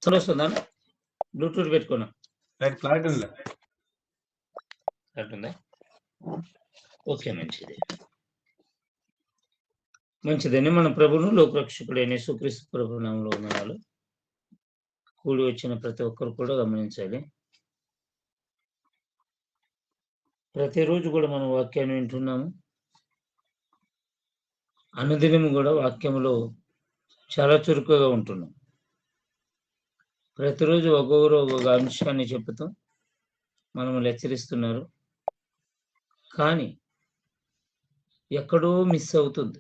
Sound వస్తుందా? Bluetooth పెట్టుకున్నా. Right clarity ఉందిలే. ఉందా? ఓకే, మంచిది. మంచిదండి. మన ప్రభువును లోకరక్షకుడైన యేసుక్రీస్తు ప్రభు నామములో వందనాలు. కూడి వచ్చిన ప్రతి ఒక్కరు కూడా గమనించాలి. ప్రతిరోజు కూడా మనం వాక్యాన్ని వింటున్నాము. అనుదినము కూడా వాక్యములో చాలా చురుకుగా ఉంటున్నాం. ప్రతిరోజు ఒక్కొక్కరు ఒక్కొక్క అంశాన్ని చెబుతూ మనల్ని హెచ్చరిస్తున్నారు. కానీ ఎక్కడో మిస్ అవుతుంది,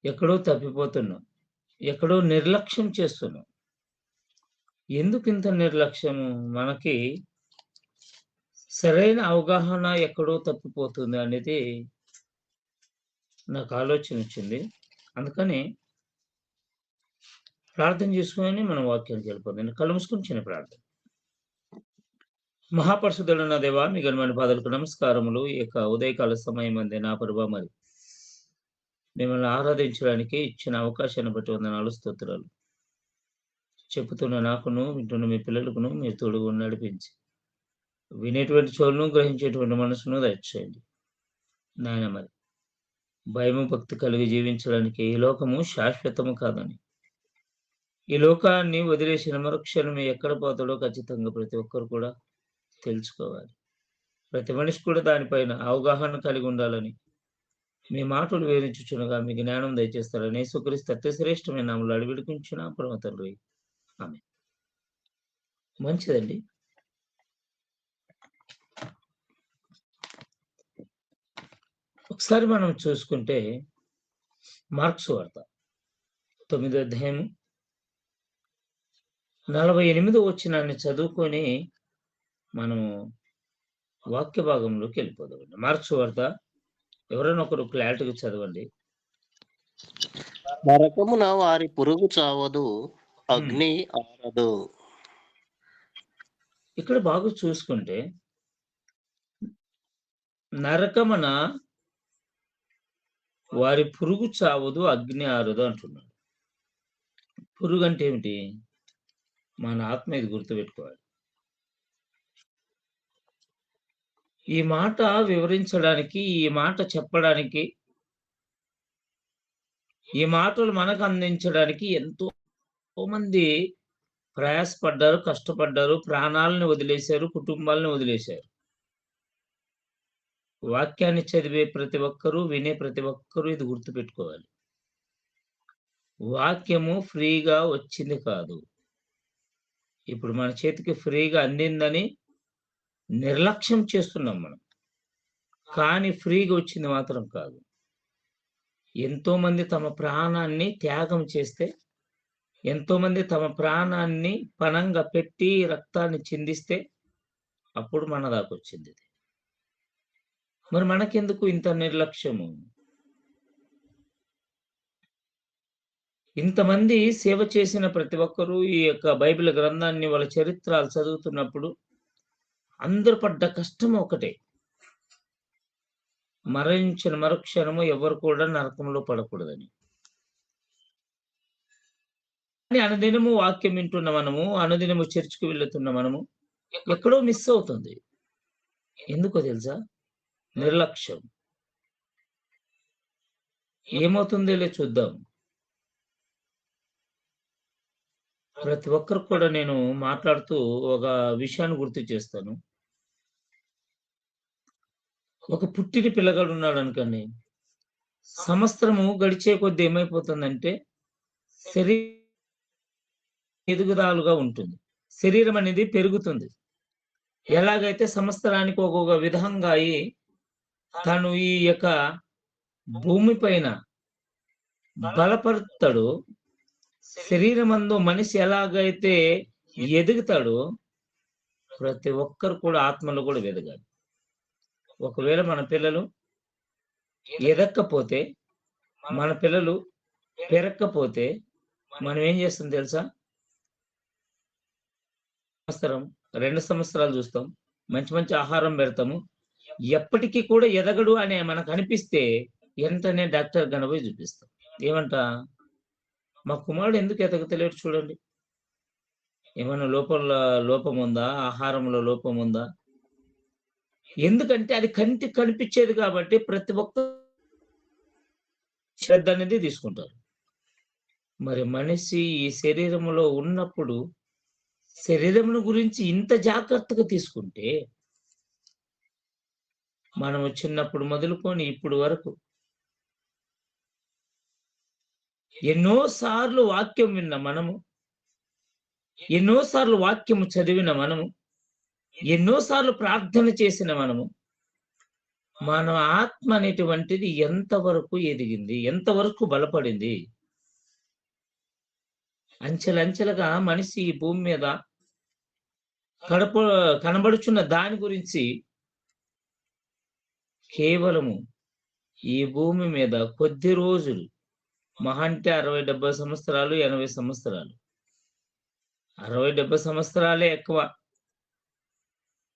ఎక్కడో తప్పిపోతున్నాం, ఎక్కడో నిర్లక్ష్యం చేస్తున్నాం. ఎందుకు ఇంత నిర్లక్ష్యము? మనకి సరైన అవగాహన ఎక్కడో తప్పిపోతుంది అనేది నాకు ఆలోచన వచ్చింది. అందుకని ప్రార్థన చేసుకొని మనం వాక్యానికి వెళ్ళిపోతుంది. కళ్ళు మూసుకొని చిన్న ప్రార్థన. మహాపరిశుద్ధుడైన దేవా, మీ ఘనమైన పాదాలకు నమస్కారములు. ఈ యొక్క ఉదయకాల సమయం అందే నా ప్రభా, మరి మిమ్మల్ని ఆరాధించడానికి ఇచ్చిన అవకాశాన్ని బట్టి వందనాలు, స్తోత్రాలు. చెప్పుతున్న నాకును, వింటున్న మీ పిల్లలకును మీరు తోడుగా నడిపించి, వినేటువంటి చెవులను, గ్రహించేటువంటి మనసును దయచేయండి నాయన. మరి భయము భక్తి కలిగి జీవించడానికి ఈ లోకము శాశ్వతము కాదని, ఈ లోకాన్ని వదిలేసిన మరుక్షణమే ఎక్కడ పోతాడో ఖచ్చితంగా ప్రతి ఒక్కరు కూడా తెలుసుకోవాలి. ప్రతి మనిషి కూడా దానిపైన అవగాహన కలిగి ఉండాలని మీ మాటలు వివరించుచునగా మీ జ్ఞానం దయచేస్తారని యేసుక్రీస్తు అత్యశ్రేష్టమైన నామములో అడిగి వేడుకుంటున్నా పరమ తండ్రి, ఆమేన్. మంచిదండి. ఒకసారి మనం చూసుకుంటే మార్కు సువార్త 9వ అధ్యాయము 48వ వచనాన్ని చదువుకొని మనము వాక్య భాగంలోకి వెళ్ళిపోదామండి. మార్కు సువార్త ఎవరైనా ఒకరు క్లారిటీగా చదవండి. నరకమున వారి పురుగు చావదు, అగ్ని ఆరదు. ఇక్కడ బాగా చూసుకుంటే నరకమున వారి పురుగు చావదు, అగ్ని ఆరదు అంటున్నాడు. పురుగు అంటే ఏమిటి? మన ఆత్మ. ఇది గుర్తుపెట్టుకోవాలి. ఈ మాట వివరించడానికి, ఈ మాట చెప్పడానికి, ఈ మాటలు మనకు అందించడానికి ఎంతో మంది ప్రయాసపడ్డారు, కష్టపడ్డారు, ప్రాణాలను వదిలేశారు, కుటుంబాలను వదిలేశారు. వాక్యాన్ని చదివే ప్రతి ఒక్కరూ, వినే ప్రతి ఒక్కరూ ఇది గుర్తుపెట్టుకోవాలి. వాక్యము ఫ్రీగా వచ్చింది కాదు. ఇప్పుడు మన చేతికి ఫ్రీగా అందిందని నిర్లక్ష్యం చేస్తున్నాం మనం. కానీ ఫ్రీగా వచ్చింది మాత్రం కాదు. ఎంతో మంది తమ ప్రాణాన్ని త్యాగం చేస్తే, ఎంతో మంది తమ ప్రాణాన్ని పణంగా పెట్టి రక్తాన్ని చిందిస్తే అప్పుడు మన దాకా వచ్చింది ఇది. మరి మనకెందుకు ఇంత నిర్లక్ష్యము? ఇంతమంది సేవ చేసిన ప్రతి ఒక్కరూ ఈ యొక్క బైబిల్ గ్రంథాన్ని, వాళ్ళ చరిత్రలు చదువుతున్నప్పుడు అందరూ పడ్డ కష్టం ఒకటే. మరణించిన మరుక్షణము ఎవరు కూడా నరకంలో పడకూడదని. అనుదినము వాక్యం వింటున్న మనము, అనుదినము చర్చికి వెళ్తున్న మనము ఎక్కడో మిస్ అవుతుంది. ఎందుకో తెలుసా? నిర్లక్ష్యం. ఏమవుతుందో చూద్దాం. ప్రతి ఒక్కరు కూడా నేను మాట్లాడుతూ ఒక విషయాన్ని గుర్తు చేస్తాను. ఒక పుట్టిన పిల్లగాడు ఉన్నాడు అనుకోండి. సంవత్సరము గడిచే కొద్దీ ఏమైపోతుందంటే శరీరం ఎదుగుదలగా ఉంటుంది. శరీరం అనేది పెరుగుతుంది. ఎలాగైతే సంవత్సరానికి ఒక్కొక్క విధంగా అయి తను ఈ యొక్క భూమి పైన బలపడతాడో, శరీరమందు మనిషి ఎలాగైతే ఎదుగుతాడో ప్రతి ఒక్కరు కూడా ఆత్మలో కూడా ఎదగాలి. ఒకవేళ మన పిల్లలు ఎదక్కపోతే, మన పిల్లలు పెరగకపోతే మనం ఏం చేస్తాం తెలుసా? సంవత్సరం 2 సంవత్సరాలు చూస్తాం, మంచి మంచి ఆహారం పెడతాము, ఎప్పటికీ కూడా ఎదగడు అనే మనకు అనిపిస్తే వెంటనే డాక్టర్ గనపోయి చూపిస్తాం. ఏమంట? మా కుమారుడు ఎందుకు ఎదగతలేడు చూడండి. ఏమన్నా లోపముందా? ఆహారంలో లోపముందా? ఎందుకంటే అది కంటికి కనిపిచ్చేది కాబట్టి ప్రతి ఒక్క శ్రద్ధ అనేది తీసుకుంటారు. మరి మనిషి ఈ శరీరంలో ఉన్నప్పుడు శరీరమును గురించి ఇంత జాగ్రత్తగా తీసుకుంటే, మనము చిన్నప్పుడు మొదలుకొని ఇప్పుడు వరకు ఎన్నో సార్లు వాక్యం విన్న మనము, ఎన్నో సార్లు వాక్యము చదివిన మనము, ఎన్నో సార్లు ప్రార్థన చేసిన మనము, మన ఆత్మ అనేటువంటిది ఎంతవరకు ఎదిగింది? ఎంతవరకు బలపడింది? అంచెలంచెలుగా మనిషి ఈ భూమి మీద కడప కనబడుచున్న దాని గురించి కేవలము ఈ భూమి మీద కొద్ది రోజులు, మహా అంటే 60, 70 సంవత్సరాలు, 80 సంవత్సరాలు. 60, 70 సంవత్సరాలే ఎక్కువ.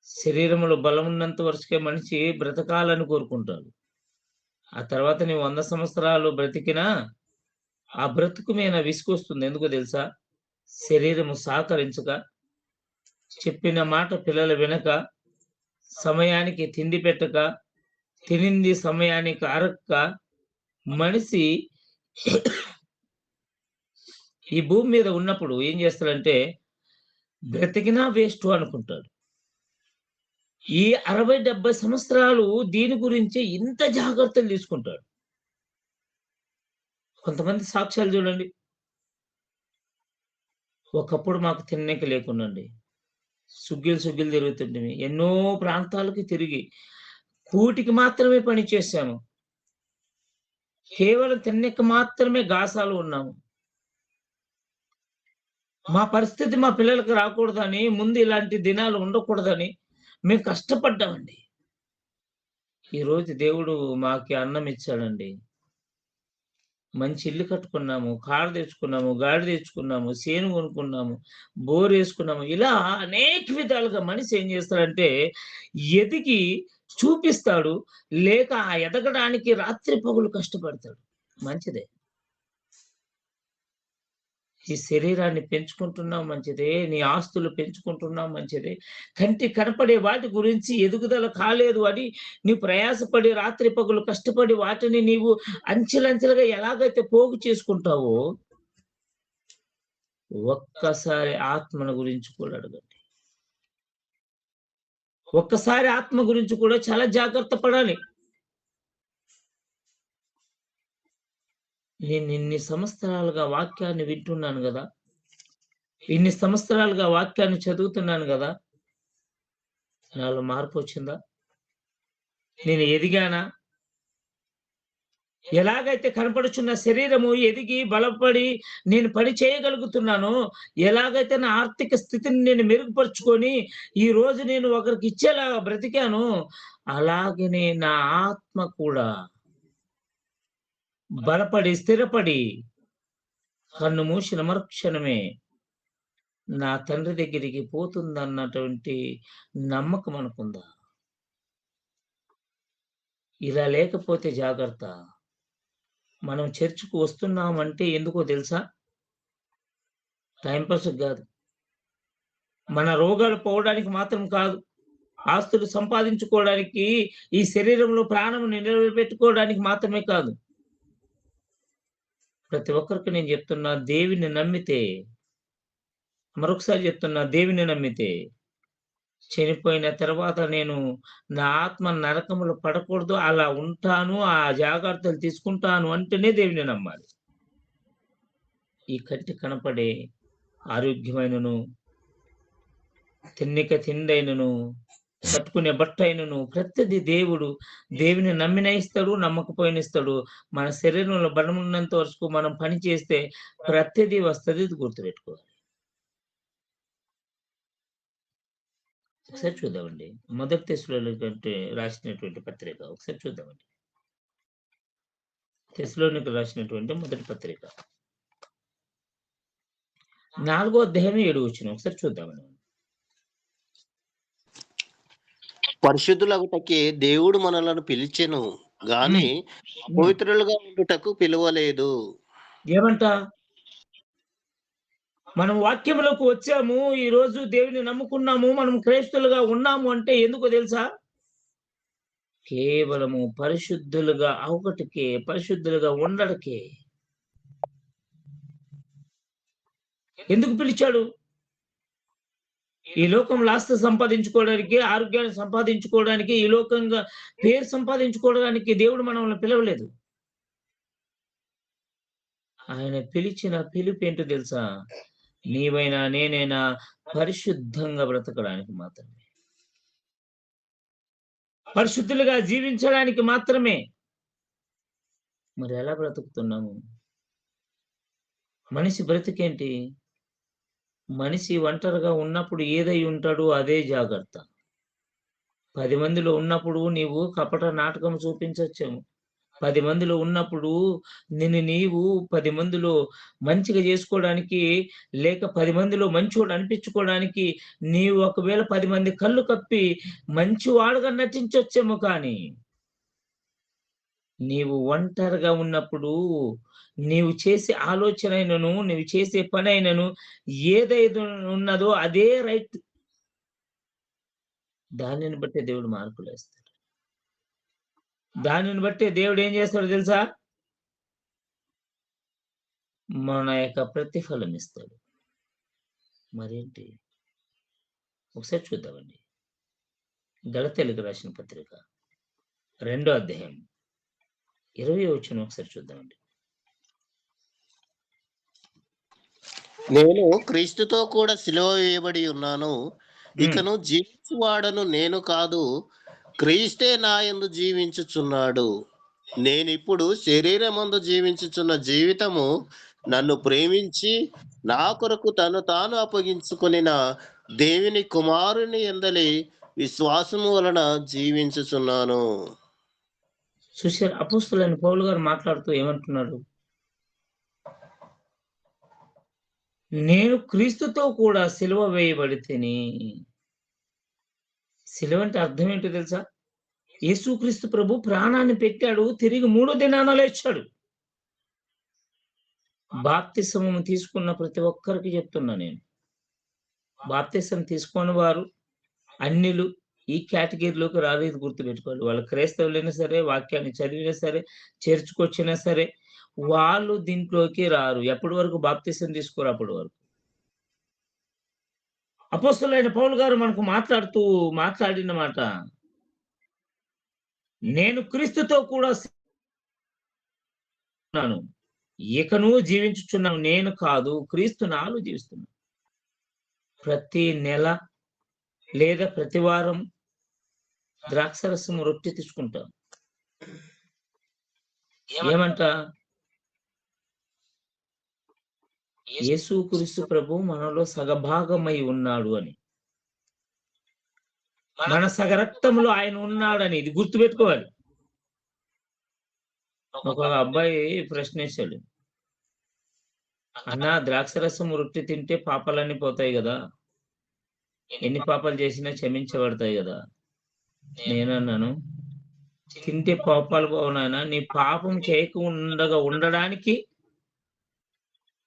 శరీరంలో బలమున్నంత వరకే మనిషి బ్రతకాలని కోరుకుంటాడు. ఆ తర్వాత నీవు 100 సంవత్సరాలు బ్రతికినా, ఆ బ్రతుకు మీద విసుగొస్తుంది. ఎందుకో తెలుసా? శరీరము సహకరించక, చెప్పిన మాట పిల్లలు వినక, సమయానికి తిండి పెట్టక, తినింది సమయానికి అరక్క, మనిషి ఈ భూమి మీద ఉన్నప్పుడు ఏం చేస్తాడంటే, బ్రతికినా వేస్టు అనుకుంటాడు. ఈ 60, 70 సంవత్సరాలు దీని గురించి ఇంత జాగ్రత్తలు తీసుకుంటాడు. కొంతమంది సాక్ష్యాలు చూడండి. ఒకప్పుడు మాకు తిన్నీకి లేకుండండి. సుగ్గిలు తిరుగుతుంటిమి. ఎన్నో ప్రాంతాలకి తిరిగి, కూటికి మాత్రమే పని చేశాము. కేవలం తిన్నీకి మాత్రమే గాసాలు ఉన్నాము. మా పరిస్థితి మా పిల్లలకి రాకూడదని, ముందు ఇలాంటి దినాలు ఉండకూడదని మేము కష్టపడ్డామండి. ఈరోజు దేవుడు మాకి అన్నం ఇచ్చాడండి. మంచి ఇల్లు కట్టుకున్నాము, కారు తెచ్చుకున్నాము, గాడి తెచ్చుకున్నాము, చేను కొనుక్కున్నాము, బోరేసుకున్నాము. ఇలా అనేక విధాలుగా మనిషి ఏం చేస్తాడంటే, ఎదిగి చూపిస్తాడు. లేక ఆ ఎదగడానికి రాత్రి పగలు కష్టపడతాడు. మంచిదే. ఈ శరీరాన్ని పెంచుకుంటున్నావు మంచిదే. నీ ఆస్తులు పెంచుకుంటున్నావు మంచిదే. కంటికి కనపడే వాటి గురించి ఎదుగుదల కాలేదు అని నీవు ప్రయాసపడి రాత్రి పగలు కష్టపడి వాటిని నీవు అంచెలంచెలుగా ఎలాగైతే పోగు చేసుకుంటావో, ఒక్కసారి ఆత్మను గురించి కూడా అడగండి. ఒక్కసారి ఆత్మ గురించి కూడా చాలా జాగ్రత్త పడాలి. నేను ఇన్ని సంవత్సరాలుగా వాక్యాన్ని వింటున్నాను గదా! ఇన్ని సంవత్సరాలుగా వాక్యాన్ని చదువుతున్నాను గదా! నాలో మార్పొచ్చిందా? నేను ఎదిగానా? ఎలాగైతే కనపడుచున్న శరీరము ఎదిగి, బలపడి నేను పని చేయగలుగుతున్నానో, ఎలాగైతే నా ఆర్థిక స్థితిని నేను మెరుగుపరుచుకొని, ఈరోజు నేను ఒకరికి ఇచ్చేలాగా బ్రతికానో, అలాగనే నా ఆత్మ కూడా బలపడి, స్థిరపడి, కన్ను మూసిన మరుక్షణమే నా తండ్రి దగ్గరికి పోతుందన్నటువంటి నమ్మకం మనకుందా? ఇలా లేకపోతే జాగ్రత్త. మనం చర్చ్‌కు వస్తున్నామంటే ఎందుకో తెలుసా? టైమ్ పాస్‌కి గాదు. మన రోగాలు పోవడానికి మాత్రం కాదు. ఆస్తులు సంపాదించుకోవడానికి, ఈ శరీరంలో ప్రాణముని నిలబెట్టుకోవడానికి మాత్రమే కాదు. ప్రతి ఒక్కరికి నేను చెప్తున్నా, దేవుని నమ్మితే, మరొకసారి చెప్తున్నా, దేవుని నమ్మితే, చనిపోయిన తర్వాత నేను నా ఆత్మ నరకములో పడకూడదు, అలా ఉంటాను, ఆ జాగ్రత్తలు తీసుకుంటాను అంటేనే దేవుని నమ్మాలి. ఈ కంటికి కనపడే ఆరోగ్యమైనను, తిన్నిక తిండైనను, కట్టుకునే బట్టయినను ప్రతిది దేవుని నమ్మిన ఇస్తాడు, నమ్మకపోయిన ఇస్తాడు. మన శరీరంలో బలమున్నంత వరకు మనం పని చేస్తే ప్రతిదీ వస్తది. ఇది గుర్తుపెట్టుకోవాలి. ఒకసారి చూద్దామండి. మొదటి తెస్సలోనికంటే రాసినటువంటి పత్రిక ఒకసారి చూద్దామండి. తెస్సలోనికీయులకు రాసినటువంటి మొదటి పత్రిక. 4వ అధ్యాయం 7వ వచనం ఒకసారి చూద్దామండి. పరిశుద్ధులగుటకే దేవుడు మనలను పిలిచెను గాని హ్మ్. హ్మ్. అపవిత్రులుగా ఉండుటకు పిలువలేదు. ఏమంట? మనం వాక్యములోకి వచ్చాము. ఈరోజు దేవుని నమ్ముకున్నాము. మనం క్రైస్తవులుగా ఉన్నాము అంటే ఎందుకో తెలుసా? కేవలము పరిశుద్ధులుగా అవుటకే, పరిశుద్ధులుగా ఉండడకే. ఎందుకు పిలిచాడు? ఈ లోకంలో ఆస్తి సంపాదించుకోవడానికి, ఆరోగ్యాన్ని సంపాదించుకోవడానికి, ఈ లోకంగా పేరు సంపాదించుకోవడానికి దేవుడు మనల్ని పిలవలేదు. ఆయన పిలిచిన పిలుపేంటో తెలుసా? నీవైనా, నేనైనా పరిశుద్ధంగా బ్రతకడానికి మాత్రమే. పరిశుద్ధులుగా జీవించడానికి మాత్రమే. మరి ఎలా బ్రతుకుతున్నాము? మనిషి బ్రతికేంటి? మనిషి ఒంటరిగా ఉన్నప్పుడు ఏదై ఉంటాడో అదే జాగ్రత్త. 10 మందిలో ఉన్నప్పుడు నీవు కపట నాటకం చూపించొచ్చేమో. 10 మందిలో ఉన్నప్పుడు నిన్ను నీవు 10 మందిలో మంచిగా జేసుకోవడానికి, లేక 10 మందిలో మంచోడు అనిపించుకోవడానికి నీవు ఒకవేళ 10 మంది కళ్ళు కప్పి మంచివాడుగా నటించొచ్చేమో కానీ, నీవు ఒంటరిగా ఉన్నప్పుడు నీవు చేసే ఆలోచనైనను, నీవు చేసే పనైనను ఏదైతే ఉన్నదో అదే రైట్. దానిని బట్టే దేవుడు మార్పులేస్తాడు. దానిని బట్టే దేవుడు ఏం చేస్తాడో తెలుసా? మన యొక్క ప్రతిఫలం ఇస్తాడు. మరేంటి? ఒకసారి చూద్దామండి. గలతీయులకు రాసిన పత్రిక 2వ అధ్యాయం 20వ వచనం ఒకసారి చూద్దామండి. నేను క్రీస్తుతో కూడా సిలువ వేయబడి ఉన్నాను. ఇకను జీవించువాడను నేను కాదు, క్రీస్తే నా యందు జీవించుచున్నాడు. నేనిప్పుడు శరీరమందు జీవించుచున్న జీవితము నన్ను ప్రేమించి నా కొరకు తను తాను అప్పగించుకొనిన దేవుని కుమారుని యందలి విశ్వాసము వలన జీవించుచున్నాను. చూశారా? అపోస్తలుడైన పౌలు గారు మాట్లాడుతూ ఏమంటున్నాడు? నేను క్రీస్తుతో కూడా సిలువ వేయబడితిని. సిలువ అంటే అర్థం ఏంటో తెలుసా? యేసుక్రీస్తు ప్రభు ప్రాణాన్ని పెట్టాడు. తిరిగి 3వ దినాన లేచాడు. బాప్తిసమము తీసుకున్న ప్రతి ఒక్కరికి చెప్తున్నా నేను. బాప్తిసం తీసుకోని వారు, అన్యులు ఈ కేటగిరీలోకి రాలేదు, గుర్తుపెట్టుకోవాలి. వాళ్ళు క్రైస్తవులైనా సరే, వాక్యాన్ని చదివినా సరే, చర్చ్‌కొచ్చినా సరే, వాళ్ళు దీంట్లోకి రారు. ఎప్పటి వరకు బాప్తిసం తీసుకోరు అప్పటి వరకు. అపోస్తలుడైన పౌలు గారు మనకు మాట్లాడిన మాట, నేను క్రీస్తుతో కూడా ఉన్నాను. ఇకను జీవించుచున్నాను నేను కాదు, క్రీస్తు నాలో జీవిస్తున్నాడు. ప్రతి నెల లేదా ప్రతి వారం ద్రాక్షారసం రొట్టె తీసుకుంటాం. ఏమంట? యేసుక్రీస్తు ప్రభు మనలో సగభాగమై ఉన్నాడు అని. మన సగరక్తంలో ఆయన ఉన్నాడని ఇది గుర్తుపెట్టుకోవాలి. ఒక అబ్బాయి ప్రశ్నేశాడు. అన్నా, ద్రాక్షారసం రొట్టె తింటే పాపాలన్నీ పోతాయి గదా! ఎన్ని పాపాలు చేసినా క్షమించబడతాయి గదా! నేనన్నాను, తింటే పాపాలు పోవు నాయనా. నీ పాపం చేయకుండా ఉండడానికి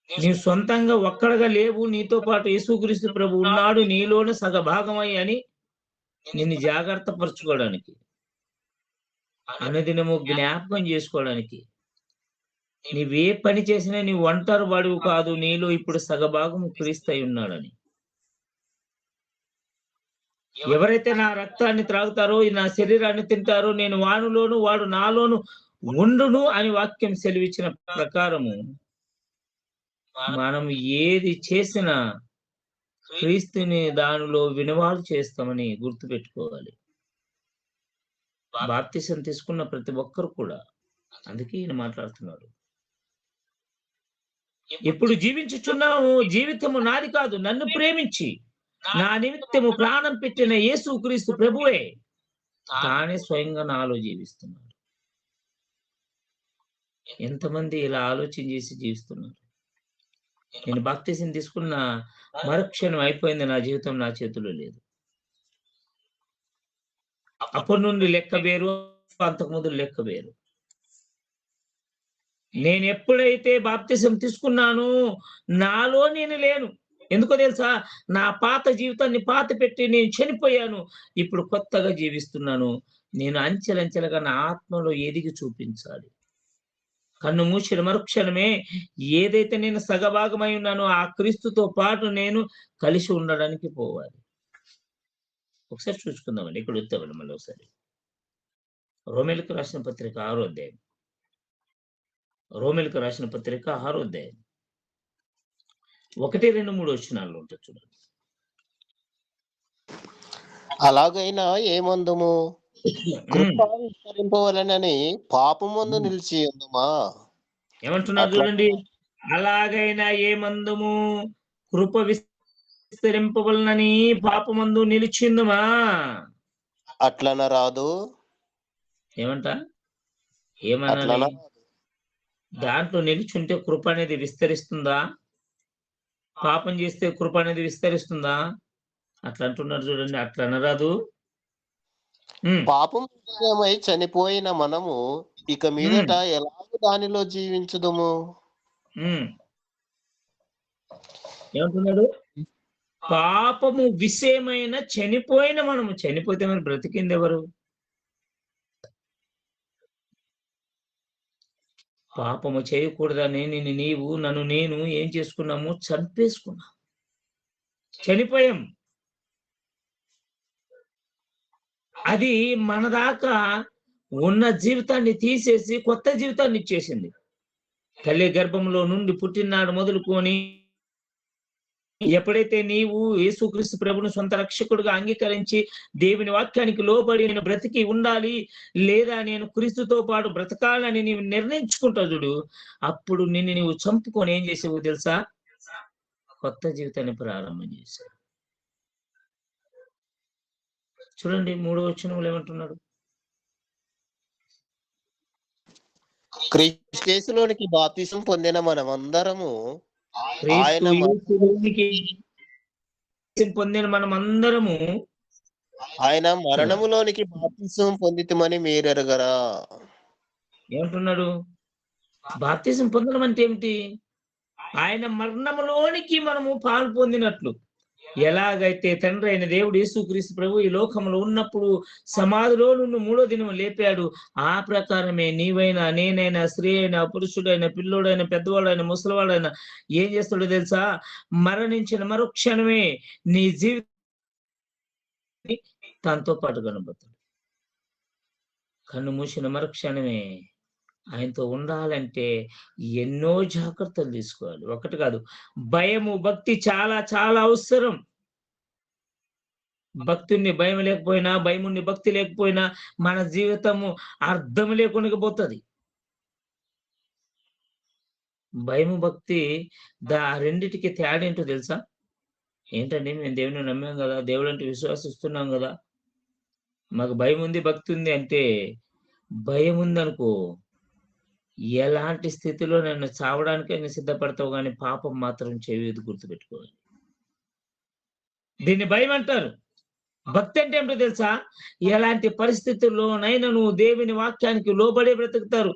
నీవు సొంతంగా ఒక్కడిగా లేవు. నీతో పాటు యేసుక్రీస్తు ప్రభు ఉన్నాడు నీలోనే సగభాగమై అని నిన్ను జాగ్రత్త పరుచుకోవడానికి, అనుదినము జ్ఞాపకం చేసుకోవడానికి. నీవే పని చేసినా నీ ఒంటరి వాడివి కాదు. నీలో ఇప్పుడు సగభాగము క్రీస్తు అయి ఉన్నాడని. ఎవరైతే నా రక్తాన్ని త్రాగుతారో, నా శరీరాన్ని తింటారో, నేను వానిలోను వాడు నాలోను ఉండును అని వాక్యం సెలవిచ్చిన ప్రకారము మనం ఏది చేసినా క్రీస్తుని దానిలో వినువాడు చేస్తామని గుర్తుపెట్టుకోవాలి. బాప్తిసం తీసుకున్న ప్రతి ఒక్కరు కూడా అందుకే ఈయన మాట్లాడుతున్నాడు. ఇప్పుడు జీవించుచున్నాము, జీవితము నాది కాదు, నన్ను ప్రేమించి నా నిమిత్తము ప్రాణం పెట్టిన యేసుక్రీస్తు ప్రభువే తానే స్వయంగా నాలో జీవిస్తున్నాడు. ఎంతమంది ఇలా ఆలోచన చేసి జీవిస్తున్నారు? నేను బాప్తిసం తీసుకున్న మరుక్షణం అయిపోయింది, నా జీవితం నా చేతిలో లేదు. అప్పటి నుండి లెక్క వేరు, అంతకుముందు లెక్క వేరు. నేను ఎప్పుడైతే బాప్తిసం తీసుకున్నానో నాలో నేను లేను. ఎందుకో తెలుసా? నా పాత జీవితాన్ని పాతిపెట్టి నేను చనిపోయాను. ఇప్పుడు కొత్తగా జీవిస్తున్నాను. నేను అంచెలంచెలుగా నా ఆత్మలో ఎదిగి చూపించాలి. కన్ను మూసిన మరుక్షణమే ఏదైతే నేను సగభాగమై ఉన్నానో ఆ క్రీస్తుతో పాటు నేను కలిసి ఉండడానికి పోవాలి. ఒకసారి చూసుకుందామండి. ఇక్కడ వద్దామండి మళ్ళీ ఒకసారి. రోమీయులకు రాసిన పత్రిక 6 అధ్యాయం. రోమీయులకు రాసిన పత్రిక 6 అధ్యాయం. 1, 2, 3 వచనాల్లో ఉంటది చూడండి. అలాగైనా ఏమందుము? హ్మ్. కృప విస్తరింపవలెనని పాపమందు హ్మ్. నిలిచి ఉందుమా? ఏమంటున్నారు అట్లా చూడండి. అలాగైనా ఏమందుము కృప విస్తరింపవలనని పాపమందు నిలిచిందుమా? అట్లన రాదు. ఏమంట? ఏమనాలి? అట్లన దాంట్లో నిలిచుంటే కృప అనేది విస్తరిస్తుందా? పాపం చేస్తే కృప అనేది విస్తరిస్తుందా? అట్లా అంటున్నారు చూడండి. అట్లా అనరాదు. హ్మ్. పాపం విషయమై చనిపోయిన మనము ఇక హ్మ్. మీదట ఎలాగు దానిలో జీవించుదుము? హ్మ్. ఏమంటున్నాడు? పాపము విషయమైన చనిపోయిన మనము. చనిపోతే మరి బ్రతికిందెవరు? పాపము చేయకూడదని నీవు, నన్ను నేను ఏం చేసుకున్నాము? చంపేసుకున్నాం. చనిపోయాం. అది మన దాకా ఉన్న జీవితాన్ని తీసేసి కొత్త జీవితాన్ని ఇచ్చేసింది. తల్లి గర్భంలో నుండి పుట్టిననాడు మొదలుకొని ఎప్పుడైతే నీవు యేసుక్రీస్తు ప్రభువును సొంత రక్షకుడుగా అంగీకరించి దేవుని వాక్యానికి లోబడి నేను బ్రతికి ఉండాలి, లేదా నేను క్రీస్తుతో పాటు బ్రతకాలని నీవు నిర్ణయించుకుంటావు చూడు, అప్పుడు నిన్ను నీవు చంపుకొని ఏం చేసావో తెలుసా? కొత్త జీవితాన్ని ప్రారంభం చేశావు. చూడండి 3వ వచనంలో ఏమంటున్నాడు? క్రీస్తుయేసులోనికి బాప్తిసం పొందిన మనమందరము క్రీస్తు ఆయన యేసులోనికి పొందిన మనమందరము ఆయన మరణములోనికి బాప్తిసం పొందితిమని మీరెరుగరా? ఏమంటున్నాడు? బాప్తిసం పొందడం అంటే ఏమిటి? ఆయన మరణములోనికి మనము పాలు పొందినట్లు. ఎలాగైతే తండ్రి అయిన దేవుడు యేసుక్రీస్తు ప్రభు ఈ లోకంలో ఉన్నప్పుడు సమాధిలో నుండి మూడో దినం లేపాడు. ఆ ప్రకారమే నీవైనా, నేనైనా, స్త్రీ అయినా, పురుషుడైనా, పిల్లోడైనా, పెద్దవాడైనా, ముసలివాడైనా ఏం చేస్తాడో తెలుసా? మరణించిన మరుక్షణమే నీ జీవితాన్ని తనతో పాటు కనబోతాడు. కన్ను మూసిన మరుక్షణమే ఆయనతో ఉండాలంటే ఎన్నో జాగ్రత్తలు తీసుకోవాలి. ఒకటి కాదు. భయము, భక్తి చాలా చాలా అవసరం. భక్తుడిని భయం లేకపోయినా, భయముండి భక్తి లేకపోయినా మన జీవితము అర్థం లేకుండా పోతది. భయము, భక్తి రెండిటికి తేడా ఏంటో తెలుసా? ఏంటండి మేము దేవుడిని నమ్మాం గదా! దేవుడంటే విశ్వాసిస్తున్నాం గదా! మాకు భయముంది, భక్తి ఉంది అంటే భయముందనుకో ఎలాంటి స్థితిలో నన్ను చావడానికైనా సిద్ధపడతావు గానీ పాపం మాత్రం చేయదు గుర్తుపెట్టుకోవాలి. దీన్ని భయమంటారు. భక్తి అంటే ఏంటో తెలుసా? ఎలాంటి పరిస్థితుల్లోనైనా నువ్వు దేవుని వాక్యానికి లోబడే బ్రతుకుతారు.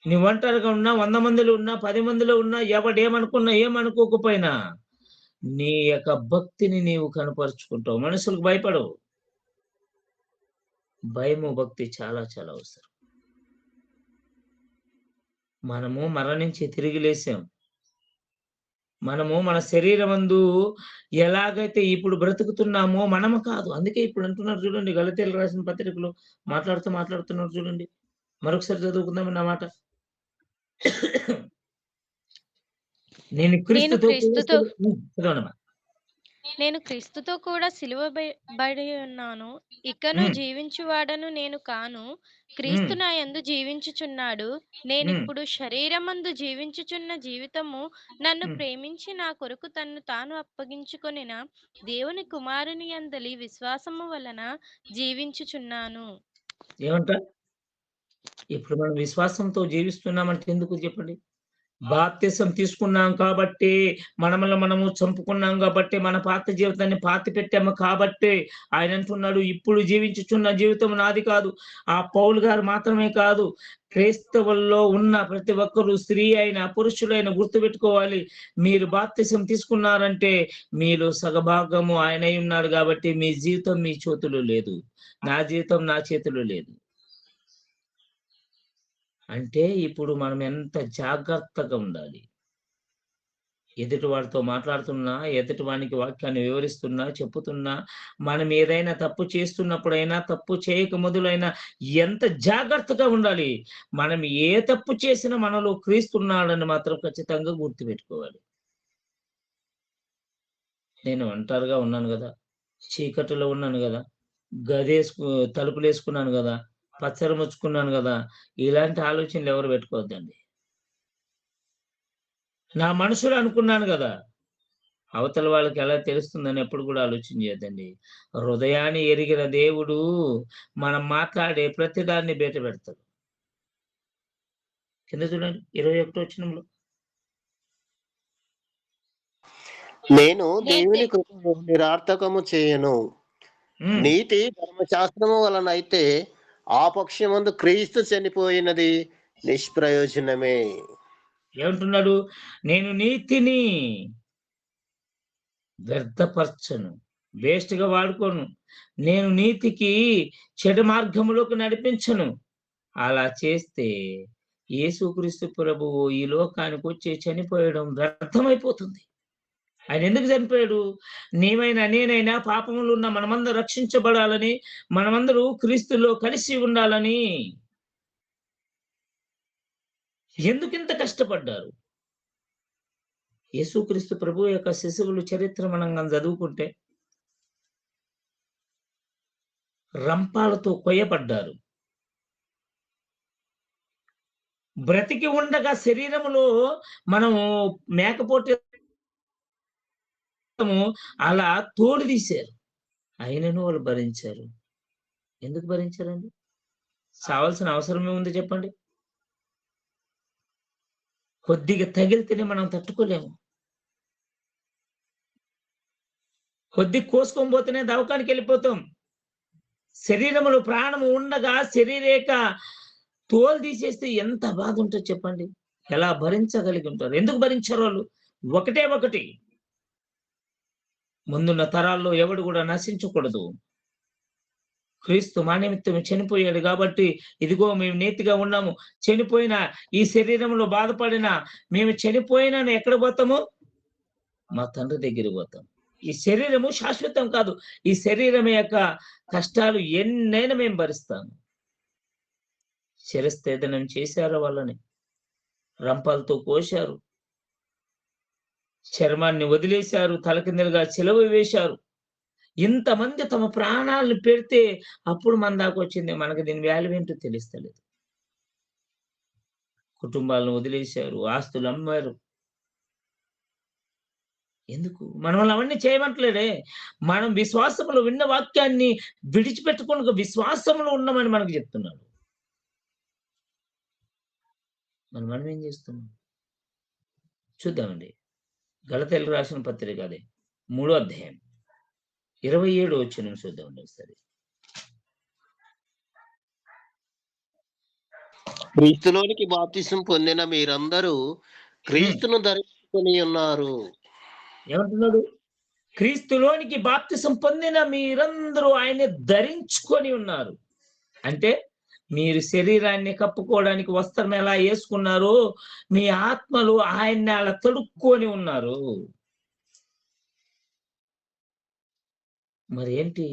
నువ్వు ఒంటరిగా ఉన్నా, 100 మందిలో ఉన్నా, 10 మందిలో ఉన్నా, ఎవడేమనుకున్నా, ఏమనుకోకపోయినా, నీ యొక్క భక్తిని నీవు కనపరుచుకుంటావు. మనుషులకు భయపడవు. భయము, భక్తి చాలా చాలా అవసరం. మనము మరణించి తిరిగి లేసాం. మనము మన శరీరమందు ఎలాగైతే ఇప్పుడు బ్రతుకుతున్నామో మనము కాదు. అందుకే ఇప్పుడు అంటున్నారు చూడండి గలతీయులకు రాసిన పత్రికలో మాట్లాడుతున్నారు చూడండి. మరొకసారి చదువుకుందామండి ఆ మాట. నేను నేను క్రీస్తుతో కూడా క్రీస్తుతో చదవండమ్మా. నేను క్రీస్తుతో కూడా బడి ఉన్నాను. ఇకను హ్మ్. జీవించువాడను నేను కాను, హ్మ్. క్రీస్తు నా యందు జీవించుచున్నాడు. హ్మ్. నేనిప్పుడు శరీరమందు జీవించుచున్న జీవితము నన్ను హ్మ్. ప్రేమించి నా కొరకు తన్ను తాను అప్పగించుకొనిన దేవుని కుమారుని యందలి విశ్వాసము వలన జీవించుచున్నాను. ఏమంట? ఇప్పుడు మనం విశ్వాసంతో జీవిస్తున్నామంటే ఎందుకు చెప్పండి? బాప్తిసం తీసుకున్నాం కాబట్టి, మనమల్ని మనము చంపుకున్నాం కాబట్టి, మన పాత జీవితాన్ని పాతి పెట్టాము కాబట్టి, ఆయన అంటున్నాడు, ఇప్పుడు జీవించుచున్న జీవితం నాది కాదు. ఆ పౌలు గారు మాత్రమే కాదు, క్రైస్తవుల్లో ఉన్న ప్రతి ఒక్కరు, స్త్రీ అయినా పురుషులైనా గుర్తుపెట్టుకోవాలి. మీరు బాప్తిసం తీసుకున్నారంటే మీలో సగభాగము ఆయనై ఉన్నాడు కాబట్టి, మీ జీవితం మీ చేతుల్లో లేదు. నా జీవితం నా చేతిలో లేదు. అంటే ఇప్పుడు మనం ఎంత జాగ్రత్తగా ఉండాలి. ఎదుటి వాడితో మాట్లాడుతున్నా, ఎదుటి వానికి వాక్యాన్ని వివరిస్తున్నా, చెప్పుతున్నా, మనం ఏదైనా తప్పు చేస్తున్నప్పుడైనా, తప్పు చేయక మొదలైనా ఎంత జాగ్రత్తగా ఉండాలి. మనం ఏ తప్పు చేసినా మనలో క్రీస్తున్నాడని మాత్రం ఖచ్చితంగా గుర్తుపెట్టుకోవాలి. నేను ఒంటరిగా ఉన్నాను గదా! చీకటిలో ఉన్నాను గదా! గదేసుకు తలుపులేసుకున్నాను గదా! పచ్చర ముచ్చుకున్నాను గదా! ఇలాంటి ఆలోచనలు ఎవరు పెట్టుకోవద్దండి. నా మనసులో అనుకున్నాను గదా! అవతల వాళ్ళకి ఎలా తెలుస్తుందని ఎప్పుడు కూడా ఆలోచన చేయొద్దండి. హృదయాన్ని ఎరిగిన దేవుడు మనం మాట్లాడే ప్రతిదాన్ని బయటపెడతాడు. కింద చూడండి 21 వచనంలో. నేను దేవుని కృపను నిరర్థకము చేయను. హ్మ్. నీతి ధర్మశాస్త్రము వలనైతే ఆ పక్షమందు క్రీస్తు చనిపోయినది నిష్ప్రయోజనమే. ఏమంటున్నాడు? నేను నీతిని వ్యర్థపరచను. వేస్ట్‌గా వాడుకోను. నేను నీతికి చెడు మార్గములోకి నడిపించను. అలా చేస్తే యేసుక్రీస్తు ప్రభువు ఈ లోకానికొచ్చి చనిపోయడం వ్యర్థమైపోతుంది. ఆయన ఎందుకు చనిపోయాడు? నీవైనా, నేనైనా పాపములో ఉన్న మనమందరం రక్షించబడాలని, మనమందరూ క్రీస్తులో కలిసి ఉండాలని. ఎందుకింత కష్టపడ్డారు? యేసుక్రీస్తు ప్రభువు యొక్క శిశువుల చరిత్ర మనం గాని చదువుకుంటే రంపాలతో కొయ్యబడ్డారు. బ్రతికి ఉండగా శరీరములో మనము మేకపోటు అలా తోలు తీశారు. అయినను వాళ్ళు భరించారు. ఎందుకు భరించారండి? సావాల్సిన అవసరం ఏముంది చెప్పండి? కొద్దిగా తగిలితేనే మనం తట్టుకోలేము. కొద్దిగా కోసుకొని పోతేనే దవాఖానకెళ్ళిపోతాం. శరీరములో ప్రాణము ఉండగా శరీరేక తోలు తీసేస్తే ఎంత బాధ ఉంటదో చెప్పండి? ఎలా భరించగలిగి ఉంటారు? ఎందుకు భరించారు వాళ్ళు? ఒకటే ఒకటి. ముందున్న తరాల్లో ఎవడు కూడా నశించకూడదు. క్రీస్తు మా నిమిత్తం చనిపోయాడు కాబట్టి, ఇదిగో మేము నీతిగా ఉన్నాము. చనిపోయిన ఈ శరీరంలో బాధపడిన మేము చనిపోయినా ఎక్కడ పోతాము? మా తండ్రి దగ్గరికి పోతాం. ఈ శరీరము శాశ్వతం కాదు. ఈ శరీరం యొక్క కష్టాలు ఎన్నైనా మేము భరిస్తాము. శిరస్థేదనం చేశారు వాళ్ళని. రంపాలతో కోశారు. చర్మాన్ని వదిలేశారు. తలకిందులుగా సిలువ వేశారు. ఇంతమంది తమ ప్రాణాలను పెడితే అప్పుడు మన దాకొచ్చింది. మనకు దీని వాల్యూ ఏంటో తెలుస్తలేదు. కుటుంబాలను వదిలేశారు. ఆస్తులు అమ్మారు. ఎందుకు? మనల్ని అవన్నీ చేయమంటలేడే. మనం విశ్వాసములో విన్న వాక్యాన్ని విడిచిపెట్టుకొని విశ్వాసంలో ఉన్నామని మనకు చెప్తున్నాడు. మనం ఏం చేస్తున్నాం? చూద్దామండి. గలతీయులకు రాసిన పత్రిక అదే 3వ అధ్యాయం 27వ వచనం చూద్దామండి ఒకసారి. క్రీస్తులోనికి బాప్తిసం పొందిన మీరందరూ క్రీస్తును ధరించుకొని ఉన్నారు. ఏమంటున్నాడు? క్రీస్తులోనికి బాప్తిసం పొందిన మీరందరూ ఆయన్ని ధరించుకొని ఉన్నారు. అంటే మీరు శరీరాన్ని కప్పుకోవడానికి వస్త్రం ఎలా వేసుకున్నారో మీ ఆత్మలు ఆయన్ని అలా తొడుక్కొని ఉన్నారు. మరి ఏంటి?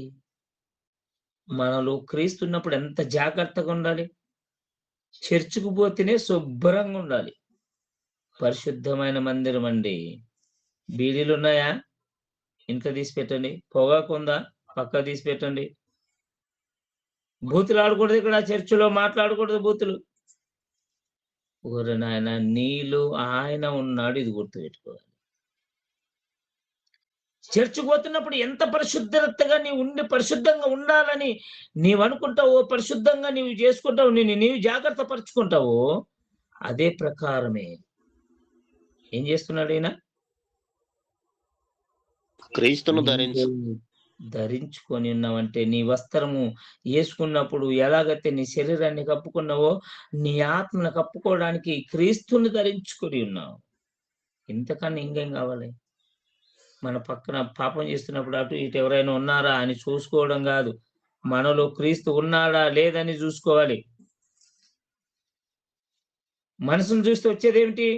మనలో క్రీస్తున్నప్పుడు ఎంత జాగ్రత్తగా ఉండాలి? చర్చికి పోతేనే శుభ్రంగా ఉండాలి. పరిశుద్ధమైన మందిరం అండి. బీడీలున్నాయా? ఇంట్లో తీసి పెట్టండి. పొగాకుందా? పక్కకు తీసి పెట్టండి. బూతులు ఆడకూడదు ఇక్కడ చర్చిలో, మాట్లాడకూడదు బూతులు. ఓరి నాయన, నీలో ఆయన ఉన్నాడు, ఇది గుర్తుపెట్టుకోవాలి. చర్చికి పోతున్నప్పుడు ఎంత పరిశుద్ధతగా నీవు ఉండి పరిశుద్ధంగా ఉండాలని నీవు అనుకుంటావో, పరిశుద్ధంగా నీవు చేసుకుంటావు, నీవు జాగ్రత్త పరుచుకుంటావో, అదే ప్రకారమే ఏం చేస్తున్నాడు ఈయన? క్రీస్తును నీవు ధరించుకొని ఉన్నావంటే నీ వస్త్రము వేసుకున్నప్పుడు ఎలాగైతే నీ శరీరాన్ని కప్పుకున్నావో నీ ఆత్మను కప్పుకోవడానికి క్రీస్తుని ధరించుకొని ఉన్నావు. ఇంతకన్నా ఇంకేం కావాలి? మన పక్కన పాపం చేస్తున్నప్పుడు అటు ఇటు ఎవరైనా ఉన్నారా అని చూసుకోవడం కాదు, మనలో క్రీస్తు ఉన్నాడా లేదని చూసుకోవాలి. మనసును చూస్తే వచ్చేదేమిటి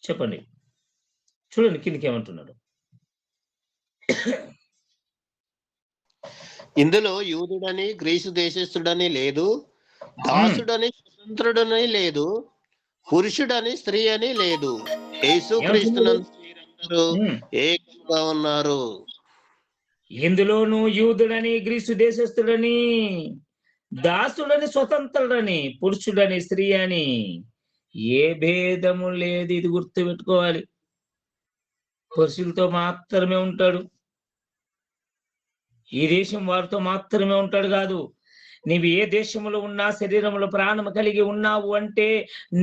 చెప్పండి? చూడండి కిందికి ఏమంటున్నాడు. ఇందులో యూదుడని గ్రీసు దేశస్థుడని లేదు, దాసుడని స్వతంత్రుడని లేదు, పురుషుడని స్త్రీ అని లేదు, యేసుక్రీస్తునందు మీరందరూ ఏకంగా ఉన్నారు. ఇందులోను యూదుడని గ్రీసు దేశస్థుడని దాసుడని స్వతంత్రుడని పురుషుడని స్త్రీ అని ఏ భేదము లేదు. ఇది గుర్తు పెట్టుకోవాలి. పురుషులతో మాత్రమే ఉంటాడు, ఈ దేశం వారితో మాత్రమే ఉంటాడు కాదు. నీవు ఏ దేశంలో ఉన్నా శరీరంలో ప్రాణం కలిగి ఉన్నావు అంటే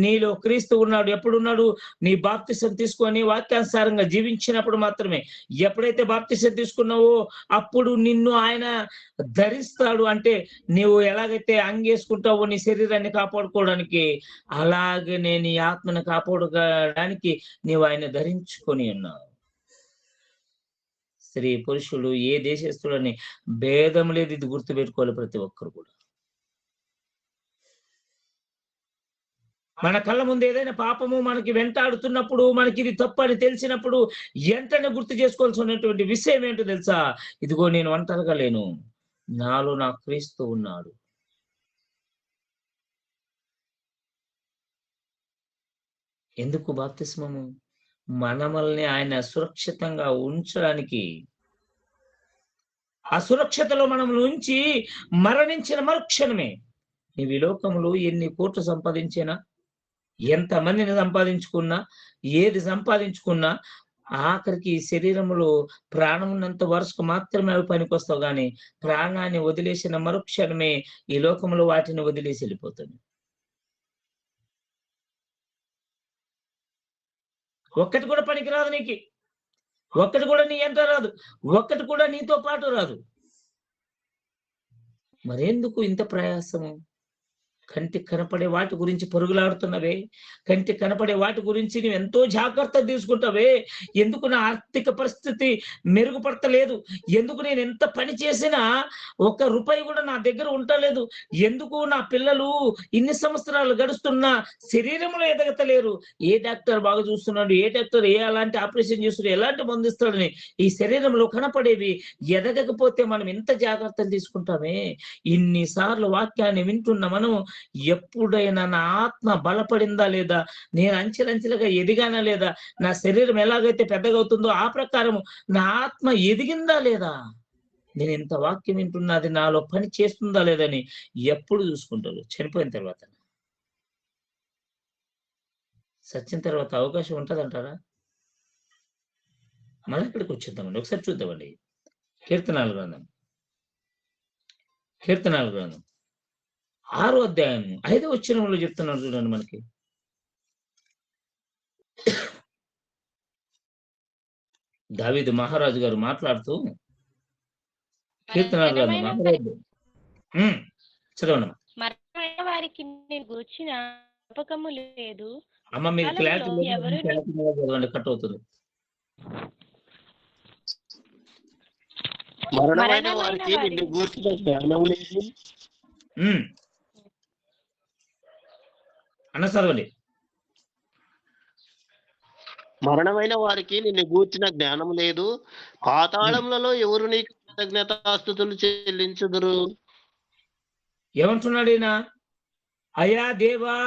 నీలో క్రీస్తు ఉన్నాడు. ఎప్పుడున్నాడు? నీ బాప్తిసం తీసుకొని వాక్యానుసారంగా జీవించినప్పుడు మాత్రమే. ఎప్పుడైతే బాప్తిసం తీసుకున్నావో అప్పుడు నిన్ను ఆయన ధరిస్తాడు. అంటే నీవు ఎలాగైతే అంగేసుకుంటావో నీ శరీరాన్ని కాపాడుకోవడానికి, అలాగే నీ ఆత్మను కాపాడుకోవడానికి నీవు ఆయన ధరించుకొని ఉన్నావు. స్త్రీ పురుషుడు ఏ దేశస్తులని భేదం లేదు. ఇది గుర్తుపెట్టుకోవాలి ప్రతి ఒక్కరు కూడా. మన కళ్ళ ముందు ఏదైనా పాపము మనకి వెంటాడుతున్నప్పుడు, మనకి ఇది తప్పని తెలిసినప్పుడు వెంటనే గుర్తు చేసుకోవాల్సినటువంటి విషయం ఏంటో తెలుసా? ఇదిగో నేను ఒంటరిగా లేను, నాలో నా క్రీస్తు ఉన్నాడు. ఎందుకు బాప్తిస్మము? మనమల్ని ఆయన సురక్షితంగా ఉంచడానికి. ఆ సురక్షతలో మనం ఉంచి మరణించిన మరుక్షణమే నీవు ఈ లోకంలో ఎన్ని కోట్లు సంపాదించినా, ఎంత మందిని సంపాదించుకున్నా, ఏది సంపాదించుకున్నా ఆఖరికి శరీరంలో ప్రాణం ఉన్నంత వరుసకు మాత్రమే అవి పనికొస్తావు. కానీ ప్రాణాన్ని వదిలేసిన మరుక్షణమే ఈ లోకంలో వాటిని వదిలేసి వెళ్ళిపోతుంది. ఒక్కటి కూడా పనికిరాదు నీకు, ఒక్కటి కూడా నీ ఎంట రాదు, ఒక్కటి కూడా నీతో పాటు రాదు. మరెందుకు ఇంత ప్రయాసము? కంటికి కనపడే వాటి గురించి పరుగులాడుతున్నవే, కంటికి కనపడే వాటి గురించి నువ్వు ఎంతో జాగ్రత్త తీసుకుంటావే. ఎందుకు నా ఆర్థిక పరిస్థితి మెరుగుపడతలేదు? ఎందుకు నేను ఎంత పని చేసినా ఒక్క రూపాయి కూడా నా దగ్గర ఉండలేదు? ఎందుకు నా పిల్లలు ఇన్ని సంవత్సరాలు గడుస్తున్నా శరీరంలో ఎదగతలేరు? ఏ డాక్టర్ బాగా చూస్తున్నాడు, ఏ డాక్టర్ అలాంటి ఆపరేషన్ చేస్తున్నాడు, ఎలాంటి మందు ఇస్తాడని ఈ శరీరంలో కనపడేవి ఎదగకపోతే మనం ఎంత జాగ్రత్తలు తీసుకుంటామే. ఇన్నిసార్లు వాక్యాన్ని వింటున్న మనం ఎప్పుడైనా నా ఆత్మ బలపడిందా లేదా, నేను అంచెలంచెలుగా ఎదిగానా లేదా, నా శరీరం ఎలాగైతే పెద్దగవుతుందో ఆ ప్రకారం నా ఆత్మ ఎదిగిందా లేదా, నేను ఇంత వాక్యం వింటున్నది నాలో పని చేస్తుందా లేదని ఎప్పుడు చూసుకుంటారు? చనిపోయిన తర్వాత. సచ్చిన తర్వాత అవకాశం ఉంటుందంటారా? మళ్ళీ ఇక్కడికి వచ్చేద్దామండి, ఒకసారి చూద్దామండి. కీర్తనాల గ్రంథం 6వ అధ్యాయం 5వ వచనంలో చెప్తున్నాడు చూడండి మనకి. దావీదు మహారాజు గారు మాట్లాడుతూ కీర్తనాల గ్రంథం చదవండి. మరణమైన వారికి నేను గూర్చిన జ్ఞాపకము లేదు. అమ్మ మీరు క్లారిటీ చదవండి, కట్ అవుతుంది. మరణమైన వారికి నిన్ను గూర్చిన జ్ఞానం లేదు. అన్న చదవండి. మరణమైన వారికి నిన్ను గూర్చిన జ్ఞానం లేదు, పాతాళములలో ఎవరు నీకు కృతజ్ఞతాస్తుతులు చెల్లించుదురు? ఏమంటున్నాడు ఈయన? అయ్యా దేవా,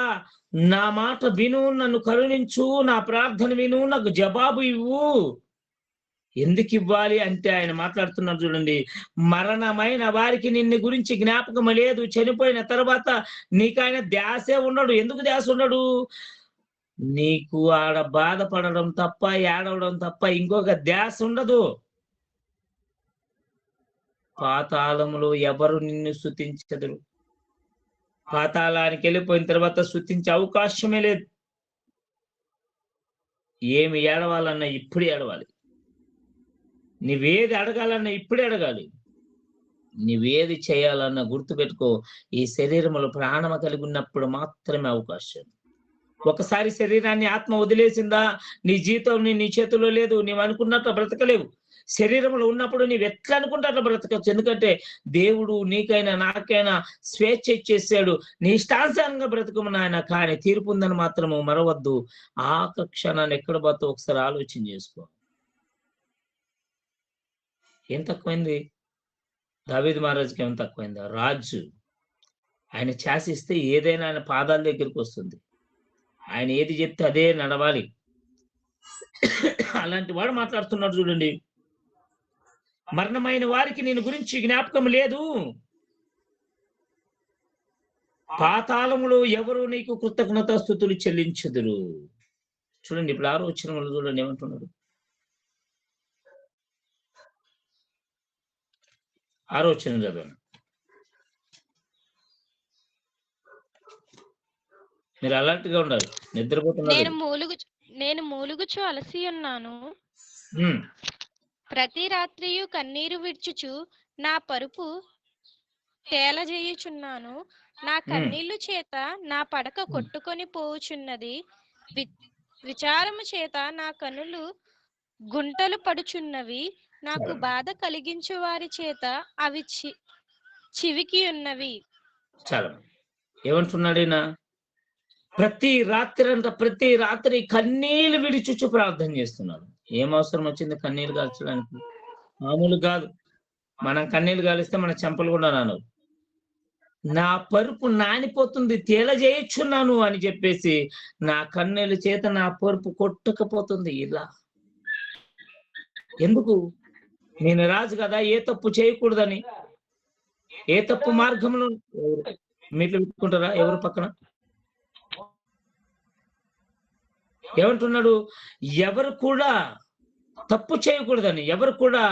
నా మాట విను, నన్ను కరుణించు, నా ప్రార్థన విను, నాకు జవాబు ఇవ్వు. ఎందుకు ఇవ్వాలి అంటే ఆయన మాట్లాడుతున్నారు చూడండి. మరణమైన వారికి నిన్ను గురించి జ్ఞాపకం లేదు. చనిపోయిన తర్వాత నీకు ఆయన ధ్యాసే ఉండడు. ఎందుకు ధ్యాస ఉండడు? నీకు ఆడ బాధపడడం తప్ప, ఏడవడం తప్ప ఇంకొక ధ్యాస ఉండదు. పాతాళములో ఎవరు నిన్ను స్తుతించదురు? పాతాళానికి వెళ్ళిపోయిన తర్వాత స్తుతించే అవకాశమే లేదు. ఏమి ఏడవాలన్నా ఇప్పుడే ఏడవాలి. నువ్వేది అడగాలన్నా ఇప్పుడే అడగాలి. నువ్వేది చేయాలన్నా గుర్తుపెట్టుకో, ఈ శరీరములో ప్రాణము కలిగి ఉన్నప్పుడు మాత్రమే అవకాశం. ఒకసారి శరీరాన్ని ఆత్మ వదిలేసిందా, నీ జీవితం నీ చేతిలో లేదు. నీవు అనుకున్నట్టు బ్రతకలేవు. శరీరంలో ఉన్నప్పుడు నీవు ఎట్లా అనుకుంటే అట్లా బ్రతకచ్చు. ఎందుకంటే దేవుడు నీకైనా నాకైనా స్వేచ్ఛ ఇచ్చేసాడు. నీ ఇష్టానుసారంగా బ్రతకము నాయన. కానీ తీర్పు ఉందని మాత్రము మరవద్దు. ఆ క్షణాన్ని ఎక్కడ పోతావు ఒకసారి ఆలోచన చేసుకో. ఏం తక్కువైంది? దావీదు మహారాజుకి ఏం తక్కువైందా? రాజు ఆయన శాసిస్తే ఏదైనా ఆయన పాదాల దగ్గరికి వస్తుంది. ఆయన ఏది చెప్తే అదే నడవాలి. అలాంటి వాడు మాట్లాడుతున్నాడు చూడండి. మరణమైన వారికి నేను గురించి జ్ఞాపకం లేదు, పాతాళములో ఎవరు నీకు కృతజ్ఞతాస్తుతులు చెల్లించుదురు. చూడండి ఇప్పుడు 6వ వచనంలో చూడండి ఏమంటున్నాడు. 6వ వచనం చదవండి. మీరు అలర్ట్ గా ఉండాలి. నిద్రపోతున్నారు. నేను మూలుగుచు అలసి ఉన్నాను. ప్రతి రాత్రియు కన్నీరు విడ్చుచు నా పరుపు తేలజేయుచున్నాను. నా కన్నీళ్లు చేత నా పడక కొట్టుకొని పోవుచున్నది. విచారము చేత నా కనులు గుంటలు పడుచున్నవి. నాకు బాధ కలిగించు వారి చేత అవి చివికి ఉన్నవి. చాలా ఏమంటున్నాడైనా? ప్రతి రాత్రి కన్నీళ్లు విడిచుచు ప్రార్థన చేస్తున్నాడు. ఏం అవసరం వచ్చింది కన్నీళ్లు కాల్చడానికి? మామూలు కాదు. మనం కన్నీళ్లు కాలిస్తే మన చెంపలు కూడా నానవు. నా పరుపు నానిపోతుంది, తేలజేయుచున్నాను అని చెప్పేసి నా కన్నీళ్ళ చేత నా పరుపు కొట్టకపోతుంది. ఇలా ఎందుకు? నేను రాజు కదా, ఏ తప్పు చేయకూడదని. ఏ తప్పు మార్గంలో మీరు పెట్టుకుంటారా? ఎవరు పక్కన ఏమంటున్నాడు? ఎవరు కూడా తప్పు చేయకూడదని, ఎవరు కూడా